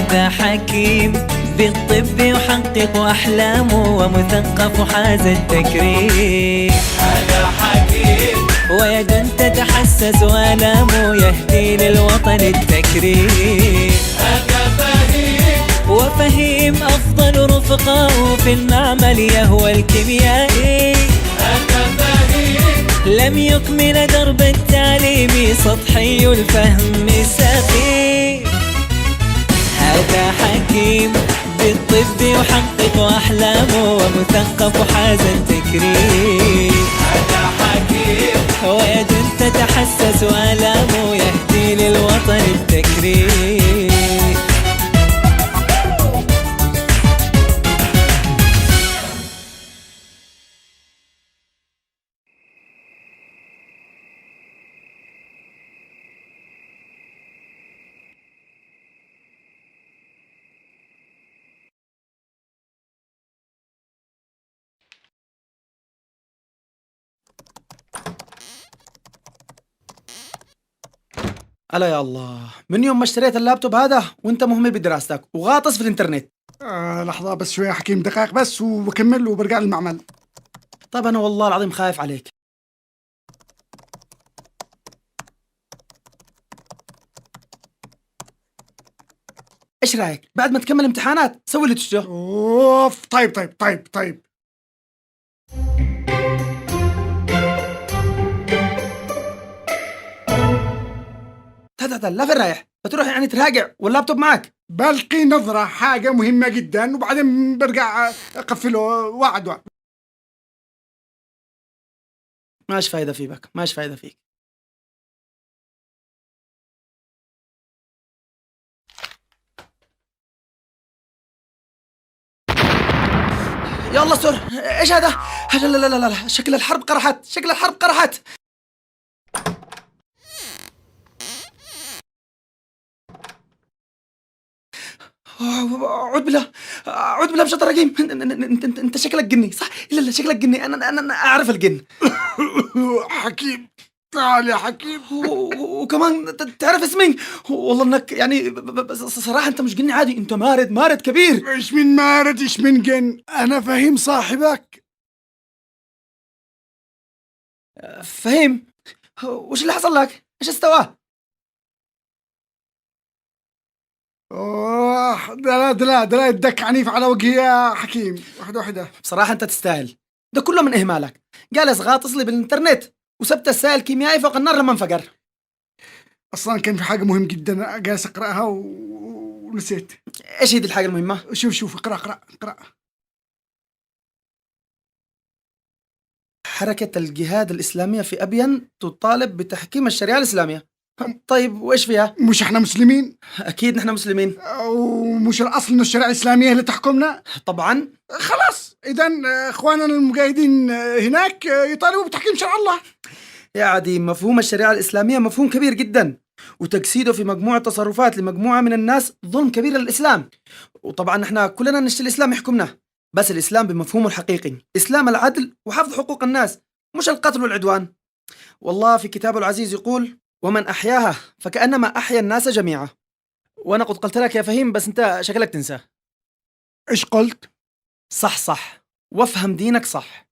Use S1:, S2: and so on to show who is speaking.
S1: هذا حكيم بالطب يحقق أحلامه، ومثقف وحاز التكريم.
S2: هذا حكيم
S1: ويد تتحسس وآلامه، يهدي للوطن التكريم.
S2: هذا فهيم
S1: وفهيم أفضل رفقاء في المعمل يهوى الكيميائي.
S2: هذا فهيم
S1: لم يكمل درب التعليم، سطحي الفهم سقيم. هذا حكيم بالطب يحقق أحلامه، ومثقف وحاز التكريم.
S2: هذا حكيم
S1: ويد تتحسس وآلامه، يهدي للوطن التكريم.
S3: ألا يا الله، من يوم ما اشتريت اللابتوب هذا وانت مهمل بدراستك وغاطس في الانترنت.
S4: لحظة بس شوية حكيم، دقائق بس وبكمل وبرجع للمعمل.
S3: طيب أنا والله العظيم خايف عليك. إيش رأيك بعد ما تكمل امتحانات سوي اللي تشتهي؟
S4: اوف، طيب.
S3: لا فين رايح؟ بتروح يعني تراجع واللابتوب معك؟
S4: بلقي نظرة حاجة مهمة جدا وبعدين برجع أقفله. وعد.
S3: ماش فايدة فيك، ماش فايدة فيك. يلا سور، ايش هذا؟ لا، شكل الحرب قرحت. أعوذ بالله من الشيطان الرجيم. انت شكلك جني صح؟ لا شكلك جني. انا اعرف الجن.
S4: حكيم تعال يا حكيم.
S3: وكمان تعرف اسمي. والله انك يعني صراحة انت مش جني عادي، انت مارد كبير.
S4: ايش من مارد ايش من جن؟ أنا فهيم صاحبك.
S3: فهيم، وش اللي حصل لك؟ ايش استواه؟
S4: دلا يدك عنيف على وجهي يا حكيم. واحدة.
S3: بصراحة انت تستاهل، ده كله من اهمالك. جالس غاطس لي بالانترنت وسبت السائل الكيميائي فوق النار لما انفجر.
S4: أصلا كان في حاجة مهم جدا جالس أقرأها ونسيت.
S3: ايش هي دي الحاجة المهمة؟
S4: شوف اقرأ.
S3: حركة الجهاد الإسلامية في أبين تطالب بتحكيم الشريعة الإسلامية. طيب وإيش فيها؟
S4: مش احنا مسلمين؟
S3: أكيد نحن مسلمين.
S4: ومش الأصل إنه الشريعة الإسلامية اللي تحكمنا؟
S3: طبعا.
S4: خلاص إذا إخواننا المجاهدين هناك يطالبوا بتحكيم شرع الله.
S3: يا عديم، مفهوم الشريعة الإسلامية مفهوم كبير جدا، وتجسيده في مجموعة تصرفات لمجموعة من الناس ظلم كبير للإسلام. وطبعا نحن كلنا نشتي الإسلام يحكمنا، بس الإسلام بمفهومه الحقيقي، إسلام العدل وحفظ حقوق الناس، مش القتل والعدوان. والله في كتابه العزيز يقول: ومن أحياها فكأنما أحيا الناس جميعا. وأنا قد قلت لك يا فهيم، بس أنت شكلك تنسى.
S4: إيش قلت؟
S3: صح، وافهم دينك صح.